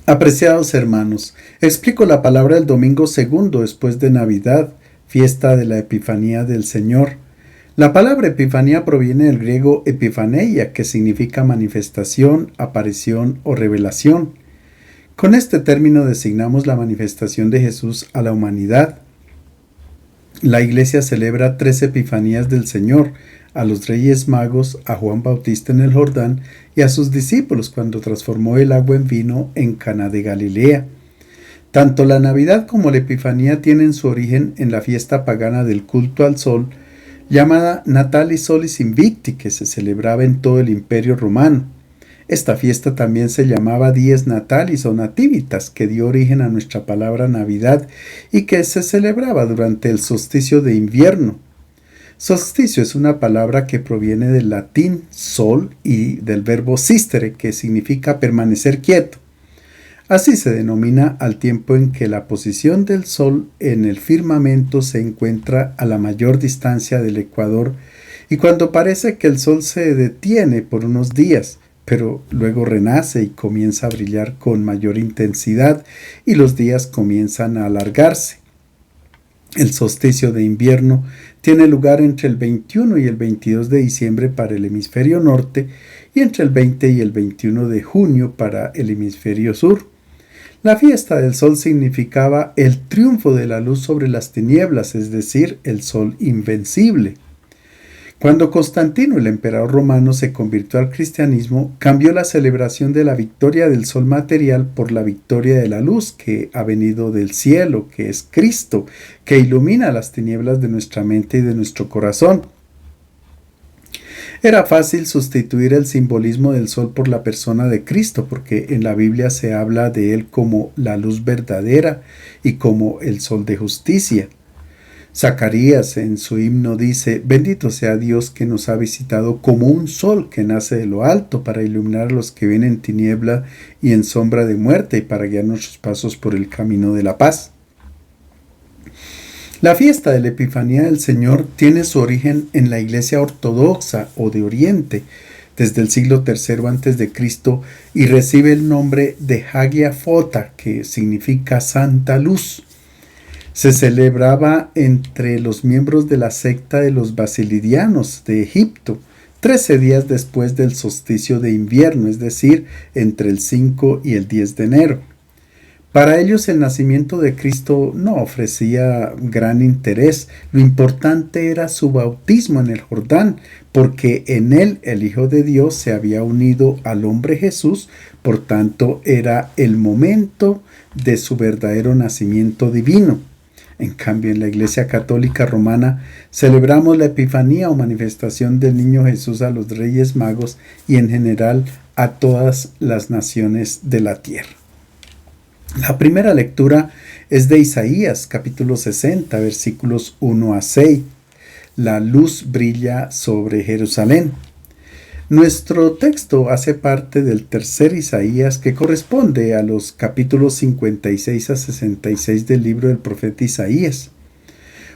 Apreciados hermanos, explico la palabra el domingo segundo después de Navidad, fiesta de la Epifanía del Señor. La palabra Epifanía proviene del griego epifaneia, que significa manifestación, aparición o revelación. Con este término designamos la manifestación de Jesús a la humanidad. La Iglesia celebra 3 Epifanías del Señor: a los Reyes Magos, a Juan Bautista en el Jordán y a sus discípulos cuando transformó el agua en vino en Caná de Galilea. Tanto la Navidad como la Epifanía tienen su origen en la fiesta pagana del culto al sol, llamada Natalis Solis Invicti, que se celebraba en todo el Imperio Romano. Esta fiesta también se llamaba Dies Natalis o Nativitas, que dio origen a nuestra palabra Navidad y que se celebraba durante el solsticio de invierno. Solsticio es una palabra que proviene del latín sol y del verbo sistere, que significa permanecer quieto. Así se denomina al tiempo en que la posición del sol en el firmamento se encuentra a la mayor distancia del ecuador y cuando parece que el sol se detiene por unos días, pero luego renace y comienza a brillar con mayor intensidad y los días comienzan a alargarse. El solsticio de invierno tiene lugar entre el 21 y el 22 de diciembre para el hemisferio norte y entre el 20 y el 21 de junio para el hemisferio sur. La fiesta del sol significaba el triunfo de la luz sobre las tinieblas, es decir, el sol invencible. Cuando Constantino, el emperador romano, se convirtió al cristianismo, cambió la celebración de la victoria del sol material por la victoria de la luz que ha venido del cielo, que es Cristo, que ilumina las tinieblas de nuestra mente y de nuestro corazón. Era fácil sustituir el simbolismo del sol por la persona de Cristo, porque en la Biblia se habla de él como la luz verdadera y como el sol de justicia. Zacarías en su himno dice: bendito sea Dios que nos ha visitado como un sol que nace de lo alto para iluminar a los que viven en tiniebla y en sombra de muerte y para guiar nuestros pasos por el camino de la paz. La fiesta de la Epifanía del Señor tiene su origen en la Iglesia Ortodoxa o de Oriente desde el siglo III a.C. y recibe el nombre de Hagia Phota, que significa Santa Luz. Se celebraba entre los miembros de la secta de los Basilidianos de Egipto, 13 días después del solsticio de invierno, es decir, entre el 5 y el 10 de enero. Para ellos el nacimiento de Cristo no ofrecía gran interés, lo importante era su bautismo en el Jordán, porque en él el Hijo de Dios se había unido al hombre Jesús, por tanto era el momento de su verdadero nacimiento divino. En cambio, en la Iglesia Católica Romana celebramos la Epifanía o manifestación del Niño Jesús a los Reyes Magos y en general a todas las naciones de la tierra. La primera lectura es de Isaías, capítulo 60, versículos 1 a 6. La luz brilla sobre Jerusalén. Nuestro texto hace parte del tercer Isaías, que corresponde a los capítulos 56 a 66 del libro del profeta Isaías.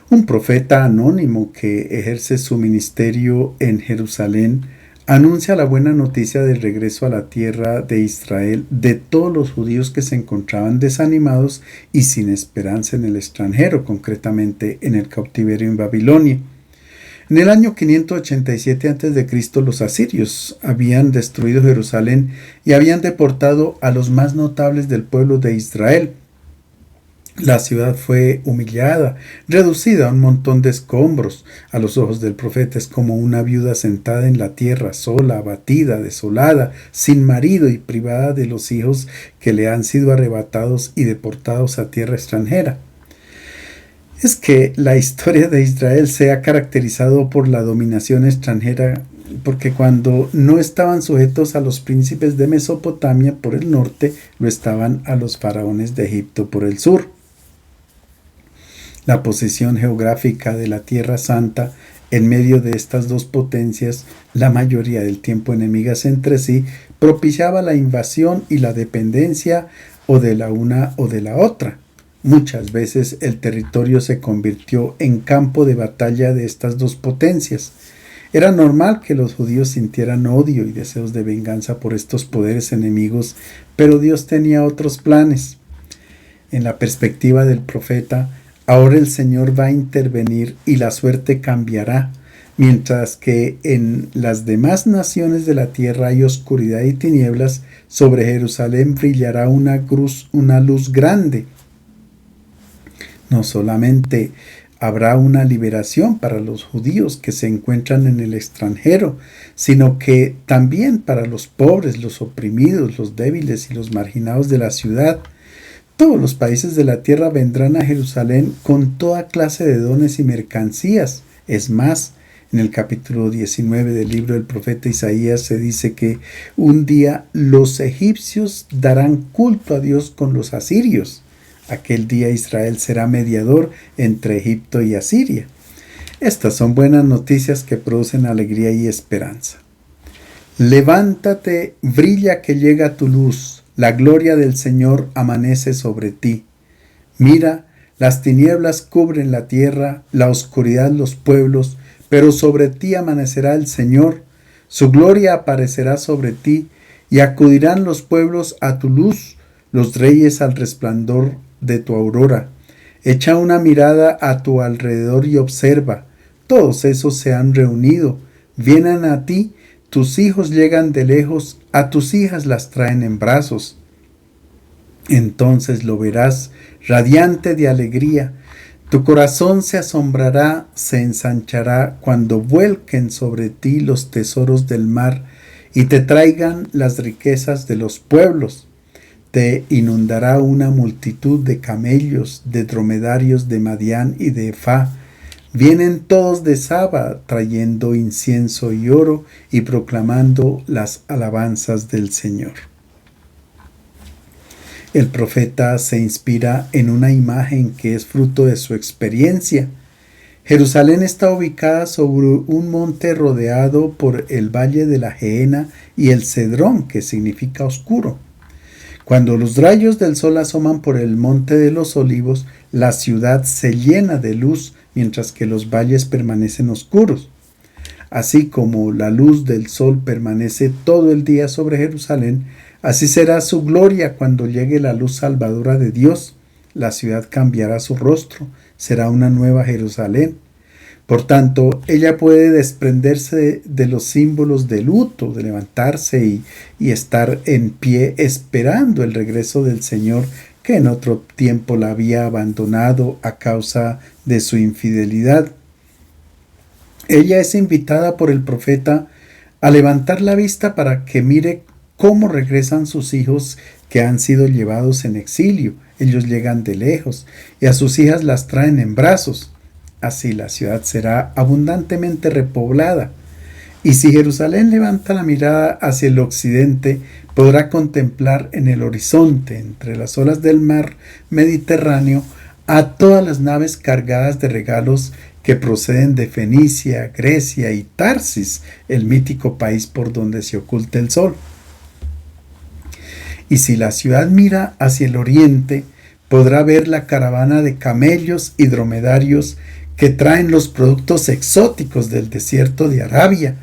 Un profeta anónimo que ejerce su ministerio en Jerusalén anuncia la buena noticia del regreso a la tierra de Israel de todos los judíos que se encontraban desanimados y sin esperanza en el extranjero, concretamente en el cautiverio en Babilonia. En el año 587 a.C. los asirios habían destruido Jerusalén y habían deportado a los más notables del pueblo de Israel. La ciudad fue humillada, reducida a un montón de escombros. A los ojos del profeta es como una viuda sentada en la tierra, sola, abatida, desolada, sin marido y privada de los hijos que le han sido arrebatados y deportados a tierra extranjera. Es que la historia de Israel se ha caracterizado por la dominación extranjera, porque cuando no estaban sujetos a los príncipes de Mesopotamia por el norte, lo estaban a los faraones de Egipto por el sur. La posición geográfica de la Tierra Santa en medio de estas dos potencias, la mayoría del tiempo enemigas entre sí, propiciaba la invasión y la dependencia o de la una o de la otra. Muchas veces el territorio se convirtió en campo de batalla de estas dos potencias. Era normal que los judíos sintieran odio y deseos de venganza por estos poderes enemigos, pero Dios tenía otros planes. En la perspectiva del profeta, ahora el Señor va a intervenir y la suerte cambiará. Mientras que en las demás naciones de la tierra hay oscuridad y tinieblas, sobre Jerusalén brillará una luz grande. No solamente habrá una liberación para los judíos que se encuentran en el extranjero, sino que también para los pobres, los oprimidos, los débiles y los marginados de la ciudad. Todos los países de la tierra vendrán a Jerusalén con toda clase de dones y mercancías. Es más, en el capítulo 19 del libro del profeta Isaías se dice que un día los egipcios darán culto a Dios con los asirios. Aquel día Israel será mediador entre Egipto y Asiria. Estas son buenas noticias que producen alegría y esperanza. Levántate, brilla que llega tu luz, la gloria del Señor amanece sobre ti. Mira, las tinieblas cubren la tierra, la oscuridad los pueblos, pero sobre ti amanecerá el Señor, su gloria aparecerá sobre ti, y acudirán los pueblos a tu luz, los reyes al resplandor de tu aurora. Echa una mirada a tu alrededor y observa, todos esos se han reunido, vienen a ti, tus hijos llegan de lejos, a tus hijas las traen en brazos. Entonces lo verás, radiante de alegría, tu corazón se asombrará, se ensanchará cuando vuelquen sobre ti los tesoros del mar y te traigan las riquezas de los pueblos. Te inundará una multitud de camellos, de dromedarios de Madián y de Efá. Vienen todos de Saba trayendo incienso y oro y proclamando las alabanzas del Señor. El profeta se inspira en una imagen que es fruto de su experiencia. Jerusalén está ubicada sobre un monte rodeado por el valle de la Gehenna y el Cedrón, que significa oscuro. Cuando los rayos del sol asoman por el monte de los olivos, la ciudad se llena de luz, mientras que los valles permanecen oscuros. Así como la luz del sol permanece todo el día sobre Jerusalén, así será su gloria cuando llegue la luz salvadora de Dios. La ciudad cambiará su rostro, será una nueva Jerusalén. Por tanto, ella puede desprenderse de los símbolos de luto, de levantarse y estar en pie esperando el regreso del Señor, que en otro tiempo la había abandonado a causa de su infidelidad. Ella es invitada por el profeta a levantar la vista para que mire cómo regresan sus hijos que han sido llevados en exilio. Ellos llegan de lejos y a sus hijas las traen en brazos. Así la ciudad será abundantemente repoblada. Y si Jerusalén levanta la mirada hacia el occidente, podrá contemplar en el horizonte, entre las olas del mar Mediterráneo, a todas las naves cargadas de regalos que proceden de Fenicia, Grecia y Tarsis, el mítico país por donde se oculta el sol. Y si la ciudad mira hacia el oriente, podrá ver la caravana de camellos y dromedarios que traen los productos exóticos del desierto de Arabia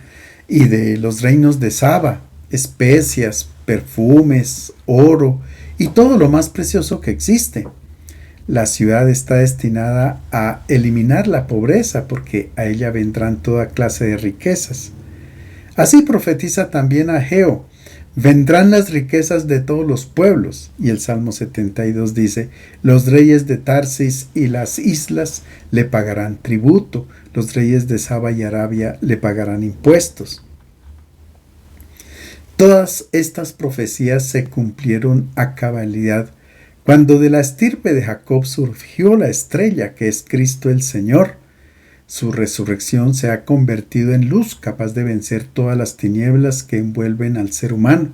y de los reinos de Saba, especias, perfumes, oro y todo lo más precioso que existe. La ciudad está destinada a eliminar la pobreza porque a ella vendrán toda clase de riquezas. Así profetiza también Ageo: vendrán las riquezas de todos los pueblos. Y el Salmo 72 dice: los reyes de Tarsis y las islas le pagarán tributo, los reyes de Saba y Arabia le pagarán impuestos. Todas estas profecías se cumplieron a cabalidad cuando de la estirpe de Jacob surgió la estrella que es Cristo el Señor. Su resurrección se ha convertido en luz capaz de vencer todas las tinieblas que envuelven al ser humano.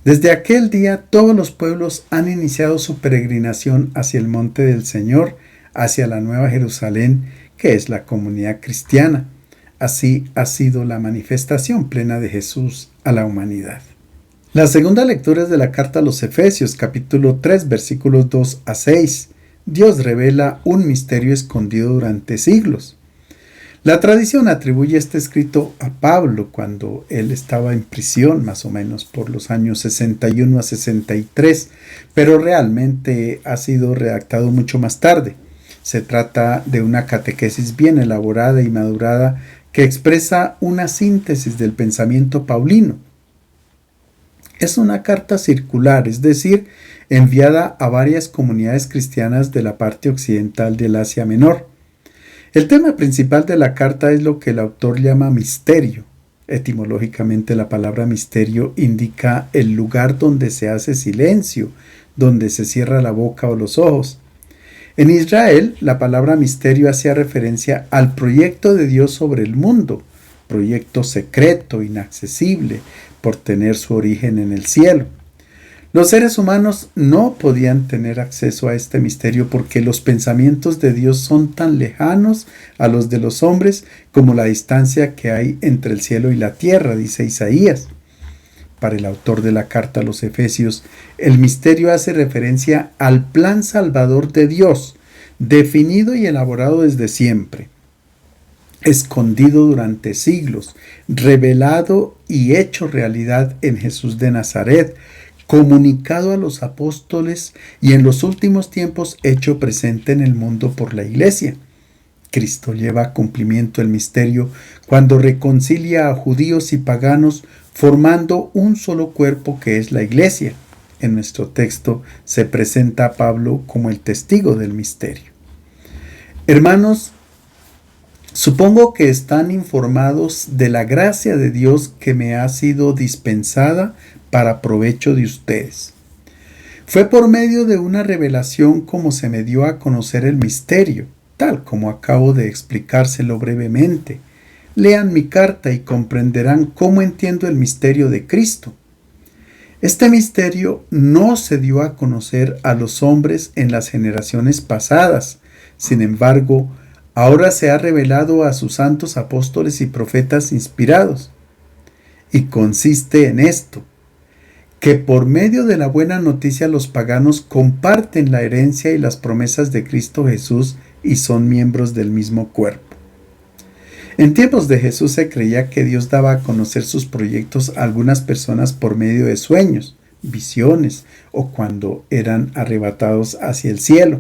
Desde aquel día todos los pueblos han iniciado su peregrinación hacia el monte del Señor, hacia la Nueva Jerusalén, que es la comunidad cristiana. Así ha sido la manifestación plena de Jesús a la humanidad. La segunda lectura es de la carta a los Efesios, capítulo 3, versículos 2 a 6. Dios revela un misterio escondido durante siglos. La tradición atribuye este escrito a Pablo cuando él estaba en prisión, más o menos por los años 61 a 63, pero realmente ha sido redactado mucho más tarde. Se trata de una catequesis bien elaborada y madurada que expresa una síntesis del pensamiento paulino. Es una carta circular, es decir, enviada a varias comunidades cristianas de la parte occidental del Asia Menor. El tema principal de la carta es lo que el autor llama misterio. Etimológicamente, la palabra misterio indica el lugar donde se hace silencio, donde se cierra la boca o los ojos. En Israel, la palabra misterio hacía referencia al proyecto de Dios sobre el mundo, proyecto secreto, inaccesible, por tener su origen en el cielo. Los seres humanos no podían tener acceso a este misterio porque los pensamientos de Dios son tan lejanos a los de los hombres como la distancia que hay entre el cielo y la tierra, dice Isaías. Para el autor de la carta a los Efesios, el misterio hace referencia al plan salvador de Dios, definido y elaborado desde siempre, escondido durante siglos, revelado y hecho realidad en Jesús de Nazaret, comunicado a los apóstoles y en los últimos tiempos hecho presente en el mundo por la Iglesia. Cristo lleva a cumplimiento el misterio cuando reconcilia a judíos y paganos formando un solo cuerpo que es la Iglesia. En nuestro texto se presenta a Pablo como el testigo del misterio. Hermanos, supongo que están informados de la gracia de Dios que me ha sido dispensada para provecho de ustedes. Fue por medio de una revelación como se me dio a conocer el misterio, tal como acabo de explicárselo brevemente. Lean mi carta y comprenderán cómo entiendo el misterio de Cristo. Este misterio no se dio a conocer a los hombres en las generaciones pasadas. Sin embargo, ahora se ha revelado a sus santos apóstoles y profetas inspirados. Y consiste en esto: que por medio de la buena noticia los paganos comparten la herencia y las promesas de Cristo Jesús y son miembros del mismo cuerpo. En tiempos de Jesús se creía que Dios daba a conocer sus proyectos a algunas personas por medio de sueños, visiones o cuando eran arrebatados hacia el cielo.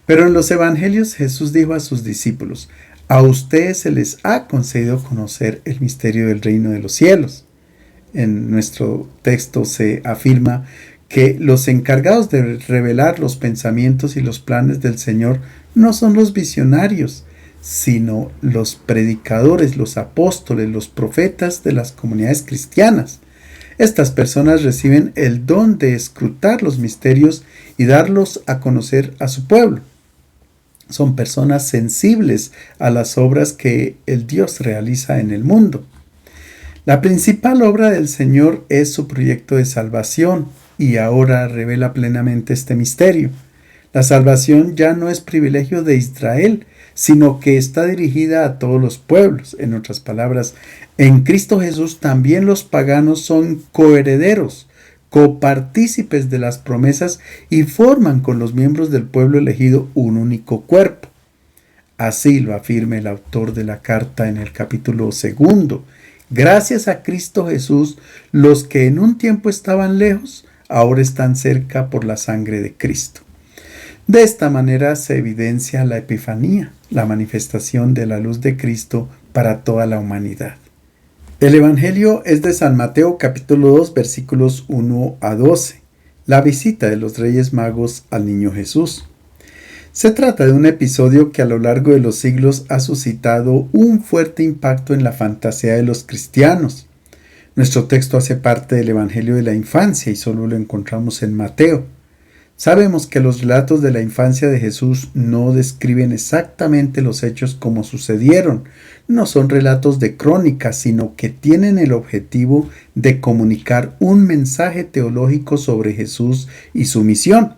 Pero en los evangelios Jesús dijo a sus discípulos: a ustedes se les ha concedido conocer el misterio del reino de los cielos. En nuestro texto se afirma que los encargados de revelar los pensamientos y los planes del Señor no son los visionarios, sino los predicadores, los apóstoles, los profetas de las comunidades cristianas. Estas personas reciben el don de escrutar los misterios y darlos a conocer a su pueblo. Son personas sensibles a las obras que el Dios realiza en el mundo. La principal obra del Señor es su proyecto de salvación y ahora revela plenamente este misterio. La salvación ya no es privilegio de Israel, sino que está dirigida a todos los pueblos. En otras palabras, en Cristo Jesús también los paganos son coherederos, copartícipes de las promesas y forman con los miembros del pueblo elegido un único cuerpo. Así lo afirma el autor de la carta en el capítulo 2. Gracias a Cristo Jesús, los que en un tiempo estaban lejos, ahora están cerca por la sangre de Cristo. De esta manera se evidencia la Epifanía, la manifestación de la luz de Cristo para toda la humanidad. El Evangelio es de San Mateo capítulo 2 versículos 1 a 12, la visita de los Reyes Magos al Niño Jesús. Se trata de un episodio que a lo largo de los siglos ha suscitado un fuerte impacto en la fantasía de los cristianos. Nuestro texto hace parte del Evangelio de la infancia y solo lo encontramos en Mateo. Sabemos que los relatos de la infancia de Jesús no describen exactamente los hechos como sucedieron. No son relatos de crónica, sino que tienen el objetivo de comunicar un mensaje teológico sobre Jesús y su misión.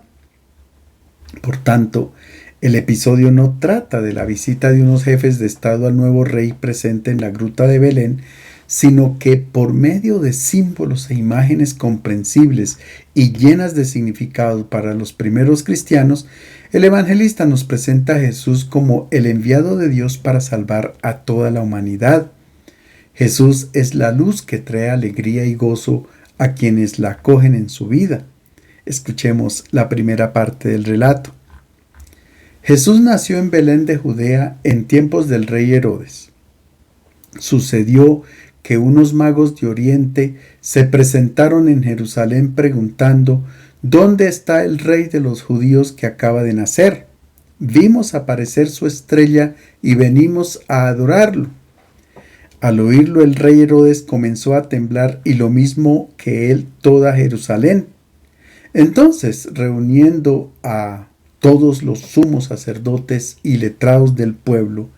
Por tanto, el episodio no trata de la visita de unos jefes de estado al nuevo rey presente en la gruta de Belén, sino que por medio de símbolos e imágenes comprensibles y llenas de significado para los primeros cristianos, El evangelista nos presenta a Jesús como el enviado de Dios para salvar a toda la humanidad. Jesús es la luz que trae alegría y gozo a quienes la acogen en su vida. Escuchemos la primera parte del relato. Jesús nació en Belén de Judea en tiempos del rey Herodes. Sucedió que unos magos de Oriente se presentaron en Jerusalén preguntando: ¿Dónde está el rey de los judíos que acaba de nacer? Vimos aparecer su estrella y venimos a adorarlo. Al oírlo, el rey Herodes comenzó a temblar, y lo mismo que él toda Jerusalén. Entonces, reuniendo a todos los sumos sacerdotes y letrados del pueblo,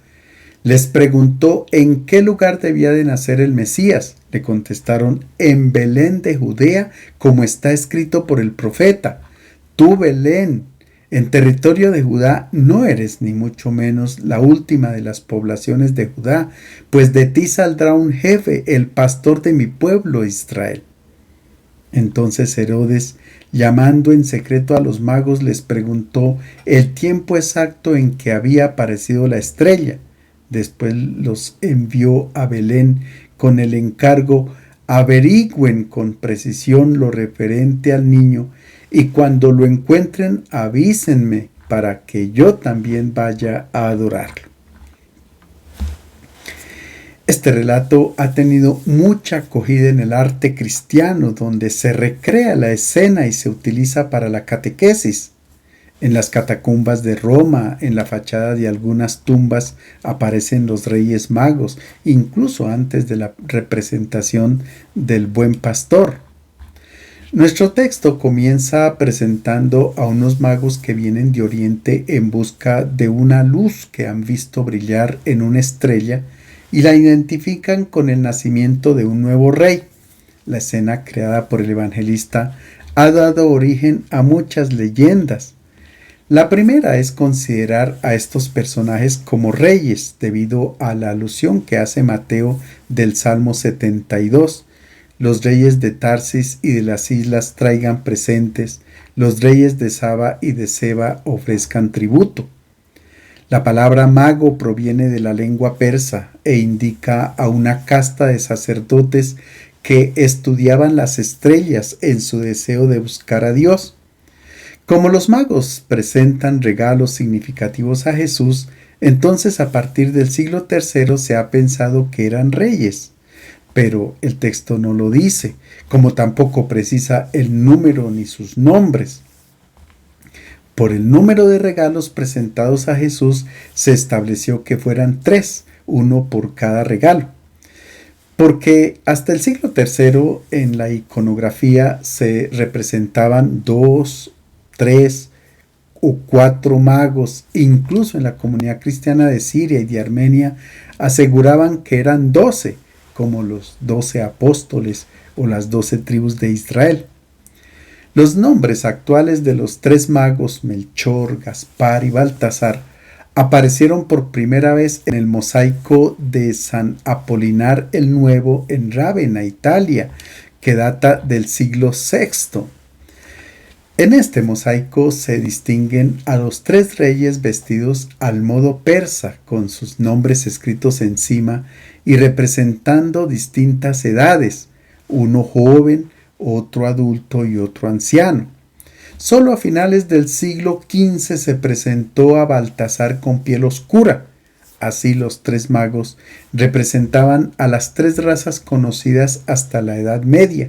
les preguntó en qué lugar debía de nacer el Mesías. Le contestaron: en Belén de Judea, como está escrito por el profeta. Tú, Belén, en territorio de Judá, no eres ni mucho menos la última de las poblaciones de Judá, pues de ti saldrá un jefe, el pastor de mi pueblo Israel. Entonces Herodes, llamando en secreto a los magos, les preguntó el tiempo exacto en que había aparecido la estrella. Después los envió a Belén con el encargo: averigüen con precisión lo referente al niño, y cuando lo encuentren avísenme para que yo también vaya a adorarlo. Este relato ha tenido mucha acogida en el arte cristiano, donde se recrea la escena y se utiliza para la catequesis. En las catacumbas de Roma, en la fachada de algunas tumbas, aparecen los Reyes Magos, incluso antes de la representación del Buen Pastor. Nuestro texto comienza presentando a unos magos que vienen de Oriente en busca de una luz que han visto brillar en una estrella, y la identifican con el nacimiento de un nuevo rey. La escena creada por el evangelista ha dado origen a muchas leyendas. La primera es considerar a estos personajes como reyes, debido a la alusión que hace Mateo del Salmo 72. Los reyes de Tarsis y de las islas traigan presentes, los reyes de Saba y de Seba ofrezcan tributo. La palabra mago proviene de la lengua persa e indica a una casta de sacerdotes que estudiaban las estrellas en su deseo de buscar a Dios. Como los magos presentan regalos significativos a Jesús, entonces a partir del siglo III se ha pensado que eran reyes, pero el texto no lo dice, como tampoco precisa el número ni sus nombres. Por el número de regalos presentados a Jesús se estableció que fueran 3, uno por cada regalo. Porque hasta el siglo III en la iconografía se representaban 2, 3 o 4 magos. Incluso en la comunidad cristiana de Siria y de Armenia aseguraban que eran 12, como los 12 apóstoles o las 12 tribus de Israel. Los nombres actuales de los 3 magos, Melchor, Gaspar y Baltasar, aparecieron por primera vez en el mosaico de San Apolinar el Nuevo en Rávena, Italia, que data del siglo VI. En este mosaico se distinguen a los 3 reyes vestidos al modo persa, con sus nombres escritos encima y representando distintas edades, uno joven, otro adulto y otro anciano. Solo a finales del siglo XV se presentó a Baltasar con piel oscura. Así los 3 magos representaban a las 3 razas conocidas hasta la Edad Media.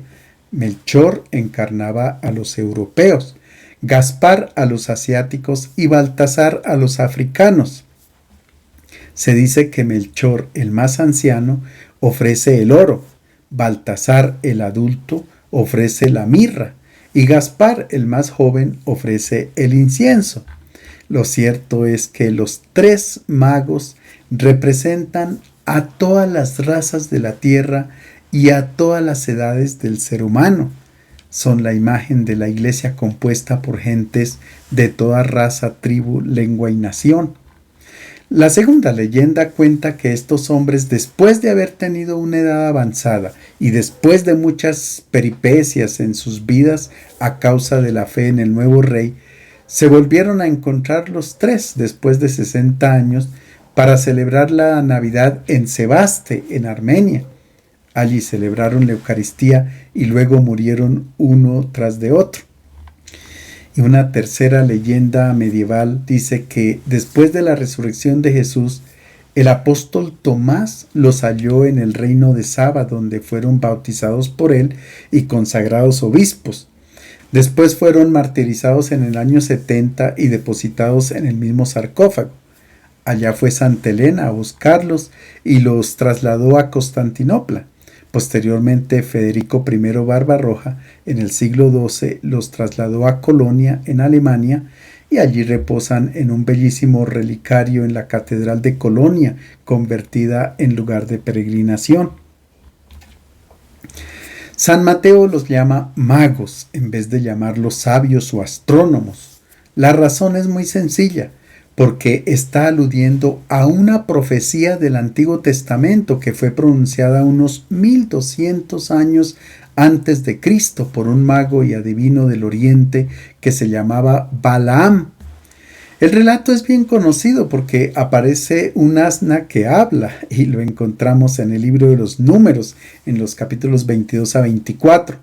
Melchor encarnaba a los europeos, Gaspar a los asiáticos y Baltasar a los africanos. Se dice que Melchor, el más anciano, ofrece el oro, Baltasar, el adulto, ofrece la mirra, y Gaspar, el más joven, ofrece el incienso. Lo cierto es que los 3 magos representan a todas las razas de la tierra y a todas las edades del ser humano. Son la imagen de la iglesia compuesta por gentes de toda raza, tribu, lengua y nación. La segunda leyenda cuenta que estos hombres, después de haber tenido una edad avanzada y después de muchas peripecias en sus vidas a causa de la fe en el nuevo rey, Se volvieron a encontrar los tres después de 60 años para celebrar la Navidad en Sebaste, en Armenia. Allí celebraron la Eucaristía y luego murieron uno tras de otro. Y una tercera leyenda medieval dice que después de la resurrección de Jesús, el apóstol Tomás los halló en el reino de Saba, donde fueron bautizados por él y consagrados obispos. Después fueron martirizados en el año 70 y depositados en el mismo sarcófago. Allá fue Santa Elena a buscarlos y los trasladó a Constantinopla. Posteriormente, Federico I Barbarroja, en el siglo XII, los trasladó a Colonia, en Alemania, y allí reposan en un bellísimo relicario en la Catedral de Colonia, convertida en lugar de peregrinación. San Mateo los llama magos, en vez de llamarlos sabios o astrónomos. La razón es muy sencilla, porque está aludiendo a una profecía del Antiguo Testamento que fue pronunciada unos 1200 años antes de Cristo por un mago y adivino del Oriente que se llamaba Balaam. El relato es bien conocido porque aparece un asna que habla y lo encontramos en el libro de los Números, en los capítulos 22 a 24.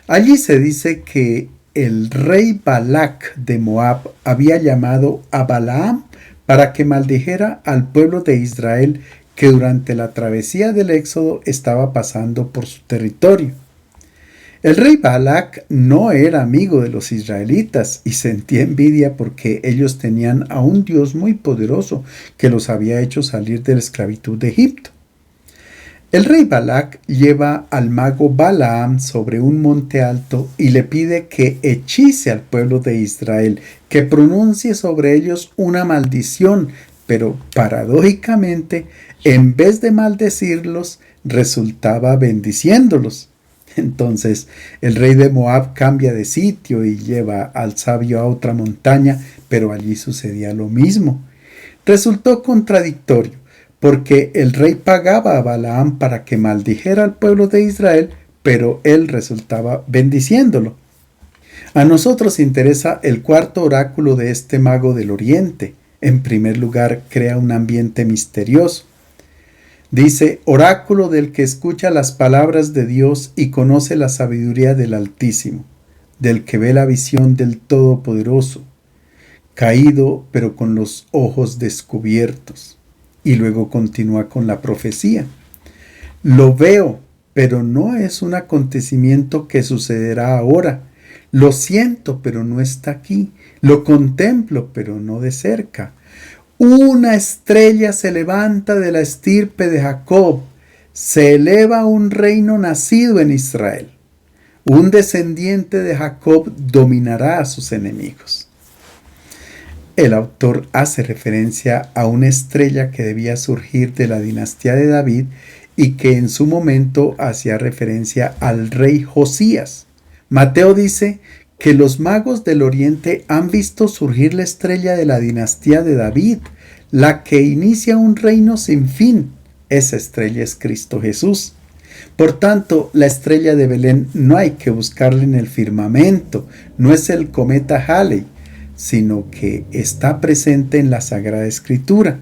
Allí se dice que el rey Balac de Moab había llamado a Balaam para que maldijera al pueblo de Israel que durante la travesía del Éxodo estaba pasando por su territorio. El rey Balac no era amigo de los israelitas y sentía envidia porque ellos tenían a un Dios muy poderoso que los había hecho salir de la esclavitud de Egipto. El rey Balac lleva al mago Balaam sobre un monte alto y le pide que hechice al pueblo de Israel, que pronuncie sobre ellos una maldición, pero paradójicamente, en vez de maldecirlos, resultaba bendiciéndolos. Entonces el rey de Moab cambia de sitio y lleva al sabio a otra montaña, pero allí sucedía lo mismo. Resultó contradictorio, porque el rey pagaba a Balaam para que maldijera al pueblo de Israel, pero él resultaba bendiciéndolo. A nosotros interesa el cuarto oráculo de este mago del Oriente. En primer lugar, crea un ambiente misterioso. Dice, oráculo del que escucha las palabras de Dios y conoce la sabiduría del Altísimo, del que ve la visión del Todopoderoso, caído pero con los ojos descubiertos. Y luego continúa con la profecía. Lo veo, pero no es un acontecimiento que sucederá ahora. Lo siento, pero no está aquí. Lo contemplo, pero no de cerca. Una estrella se levanta de la estirpe de Jacob. Se eleva un reino nacido en Israel. Un descendiente de Jacob dominará a sus enemigos. El autor hace referencia a una estrella que debía surgir de la dinastía de David y que en su momento hacía referencia al rey Josías. Mateo dice que los magos del Oriente han visto surgir la estrella de la dinastía de David, la que inicia un reino sin fin. Esa estrella es Cristo Jesús. Por tanto, la estrella de Belén no hay que buscarla en el firmamento, no es el cometa Halley, sino que está presente en la Sagrada Escritura.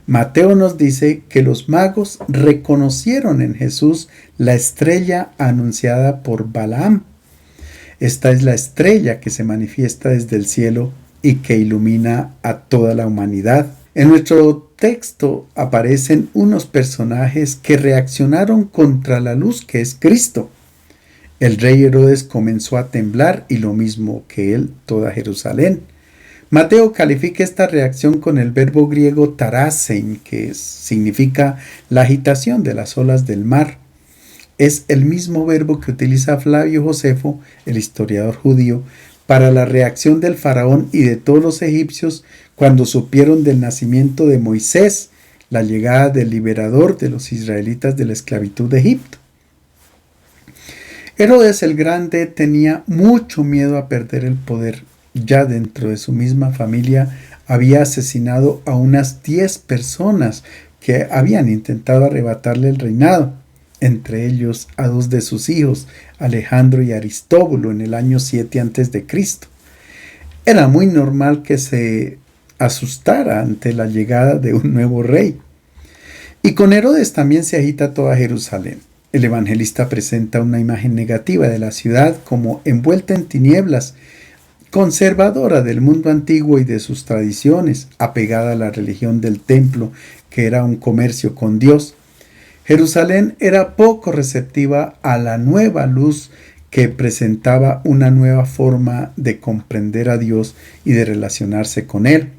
Mateo nos dice que los magos reconocieron en Jesús la estrella anunciada por Balaam. Esta es la estrella que se manifiesta desde el cielo y que ilumina a toda la humanidad. En nuestro texto aparecen unos personajes que reaccionaron contra la luz que es Cristo. El rey Herodes comenzó a temblar y lo mismo que él, toda Jerusalén. Mateo califica esta reacción con el verbo griego tarasein, que significa la agitación de las olas del mar. Es el mismo verbo que utiliza Flavio Josefo, el historiador judío, para la reacción del faraón y de todos los egipcios cuando supieron del nacimiento de Moisés, la llegada del liberador de los israelitas de la esclavitud de Egipto. Herodes el Grande tenía mucho miedo a perder el poder. Ya dentro de su misma familia había asesinado a unas 10 personas que habían intentado arrebatarle el reinado, entre ellos a 2 de sus hijos, Alejandro y Aristóbulo, en el año 7 a.C. Era muy normal que se asustara ante la llegada de un nuevo rey. Y con Herodes también se agita toda Jerusalén. El evangelista presenta una imagen negativa de la ciudad como envuelta en tinieblas, conservadora del mundo antiguo y de sus tradiciones, apegada a la religión del templo, que era un comercio con Dios. Jerusalén era poco receptiva a la nueva luz que presentaba una nueva forma de comprender a Dios y de relacionarse con Él.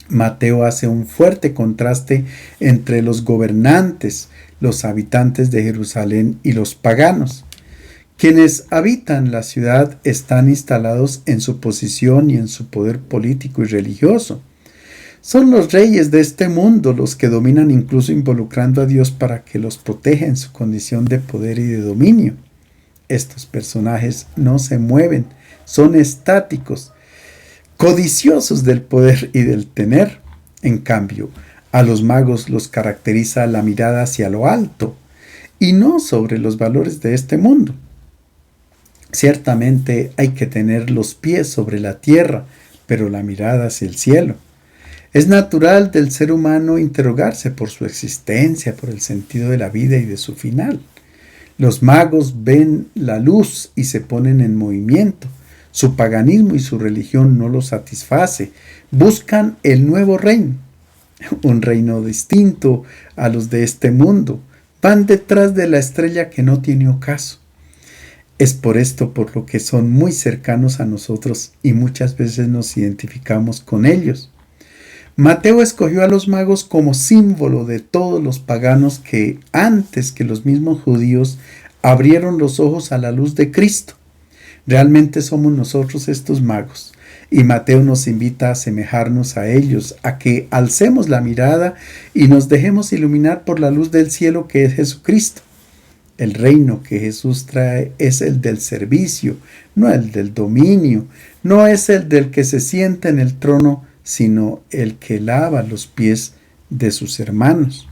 Mateo hace un fuerte contraste entre los gobernantes, los habitantes de Jerusalén y los paganos. Quienes habitan la ciudad están instalados en su posición y en su poder político y religioso. Son los reyes de este mundo los que dominan, incluso involucrando a Dios para que los proteja en su condición de poder y de dominio. Estos personajes no se mueven, son estáticos, codiciosos del poder y del tener. En cambio, a los magos los caracteriza la mirada hacia lo alto y no sobre los valores de este mundo. Ciertamente hay que tener los pies sobre la tierra, pero la mirada hacia el cielo. Es natural del ser humano interrogarse por su existencia, por el sentido de la vida y de su final. Los magos ven la luz y se ponen en movimiento. Su paganismo y su religión no los satisface. Buscan el nuevo reino, un reino distinto a los de este mundo. Van detrás de la estrella que no tiene ocaso. Es por esto por lo que son muy cercanos a nosotros y muchas veces nos identificamos con ellos. Mateo escogió a los magos como símbolo de todos los paganos que, antes que los mismos judíos, abrieron los ojos a la luz de Cristo. Realmente somos nosotros estos magos, y Mateo nos invita a asemejarnos a ellos, a que alcemos la mirada y nos dejemos iluminar por la luz del cielo que es Jesucristo. El reino que Jesús trae es el del servicio, no el del dominio, no es el del que se sienta en el trono, sino el que lava los pies de sus hermanos.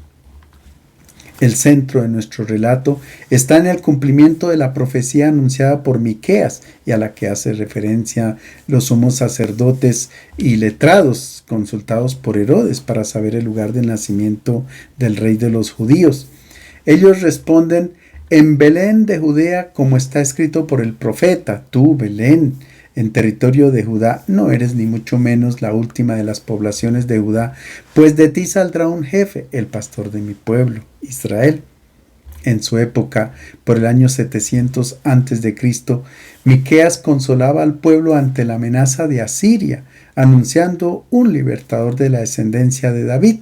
El centro de nuestro relato está en el cumplimiento de la profecía anunciada por Miqueas y a la que hace referencia los sumos sacerdotes y letrados consultados por Herodes para saber el lugar de nacimiento del rey de los judíos. Ellos responden: en Belén de Judea, como está escrito por el profeta, tú, Belén, en territorio de Judá, no eres ni mucho menos la última de las poblaciones de Judá, pues de ti saldrá un jefe, el pastor de mi pueblo, Israel. En su época, por el año 700 a.C., Miqueas consolaba al pueblo ante la amenaza de Asiria, anunciando un libertador de la descendencia de David.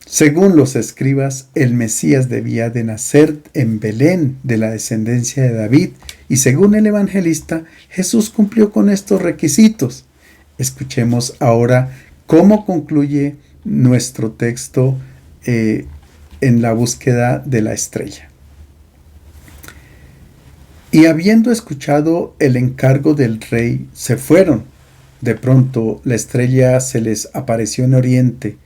Según los escribas, el Mesías debía de nacer en Belén, de la descendencia de David, y según el evangelista, Jesús cumplió con estos requisitos. Escuchemos ahora cómo concluye nuestro texto en la búsqueda de la estrella. Y habiendo escuchado el encargo del rey, se fueron. De pronto la estrella se les apareció en oriente.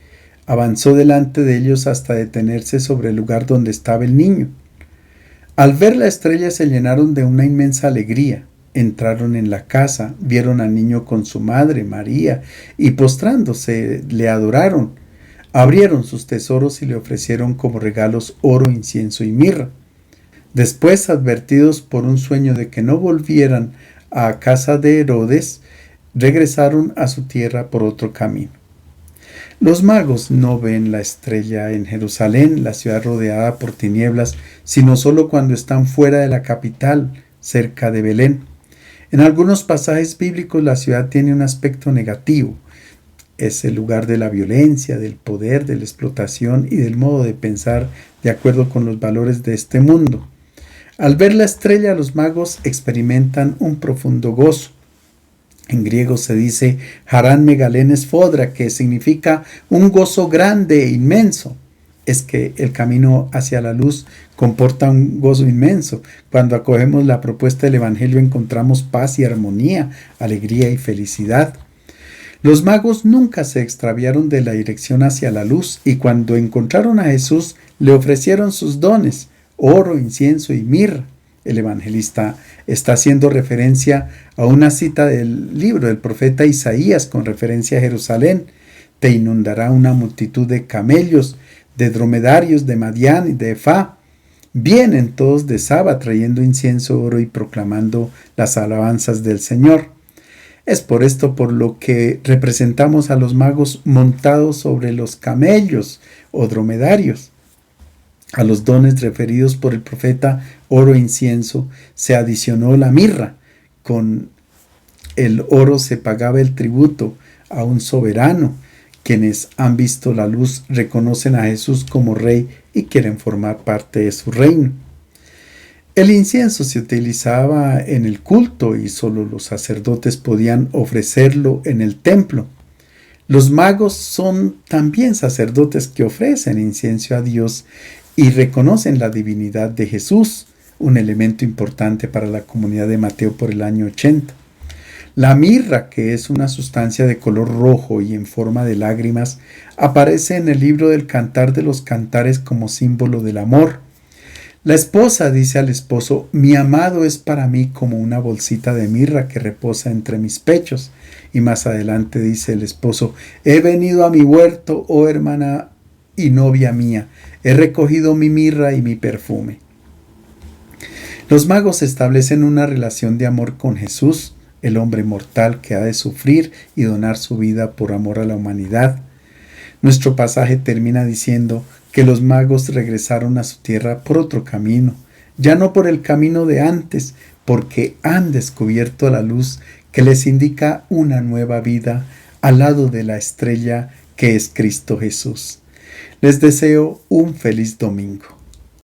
Avanzó delante de ellos hasta detenerse sobre el lugar donde estaba el niño. Al ver la estrella se llenaron de una inmensa alegría. Entraron en la casa, vieron al niño con su madre, María, y postrándose le adoraron. Abrieron sus tesoros y le ofrecieron como regalos oro, incienso y mirra. Después, advertidos por un sueño de que no volvieran a casa de Herodes, regresaron a su tierra por otro camino. Los magos no ven la estrella en Jerusalén, la ciudad rodeada por tinieblas, sino solo cuando están fuera de la capital, cerca de Belén. En algunos pasajes bíblicos la ciudad tiene un aspecto negativo. Es el lugar de la violencia, del poder, de la explotación y del modo de pensar de acuerdo con los valores de este mundo. Al ver la estrella, los magos experimentan un profundo gozo. En griego se dice Harán Megalenes Fodra, que significa un gozo grande e inmenso. Es que el camino hacia la luz comporta un gozo inmenso. Cuando acogemos la propuesta del Evangelio encontramos paz y armonía, alegría y felicidad. Los magos nunca se extraviaron de la dirección hacia la luz y cuando encontraron a Jesús le ofrecieron sus dones, oro, incienso y mirra. El evangelista está haciendo referencia a una cita del libro del profeta Isaías con referencia a Jerusalén. Te inundará una multitud de camellos, de dromedarios, de Madián y de Efá. Vienen todos de Saba trayendo incienso, oro y proclamando las alabanzas del Señor. Es por esto por lo que representamos a los magos montados sobre los camellos o dromedarios. A los dones referidos por el profeta, oro e incienso, se adicionó la mirra. Con el oro se pagaba el tributo a un soberano. Quienes han visto la luz reconocen a Jesús como Rey y quieren formar parte de su reino. El incienso se utilizaba en el culto y solo los sacerdotes podían ofrecerlo en el templo. Los magos son también sacerdotes que ofrecen incienso a Dios y reconocen la divinidad de Jesús, un elemento importante para la comunidad de Mateo por el año 80. La mirra, que es una sustancia de color rojo y en forma de lágrimas, aparece en el libro del Cantar de los Cantares como símbolo del amor. La esposa dice al esposo: mi amado es para mí como una bolsita de mirra que reposa entre mis pechos. Y más adelante dice el esposo: he venido a mi huerto, oh hermana y novia mía, he recogido mi mirra y mi perfume. Los magos establecen una relación de amor con Jesús, el hombre mortal que ha de sufrir y donar su vida por amor a la humanidad. Nuestro pasaje termina diciendo que los magos regresaron a su tierra por otro camino, ya no por el camino de antes, porque han descubierto la luz que les indica una nueva vida al lado de la estrella que es Cristo Jesús. Les deseo un feliz domingo.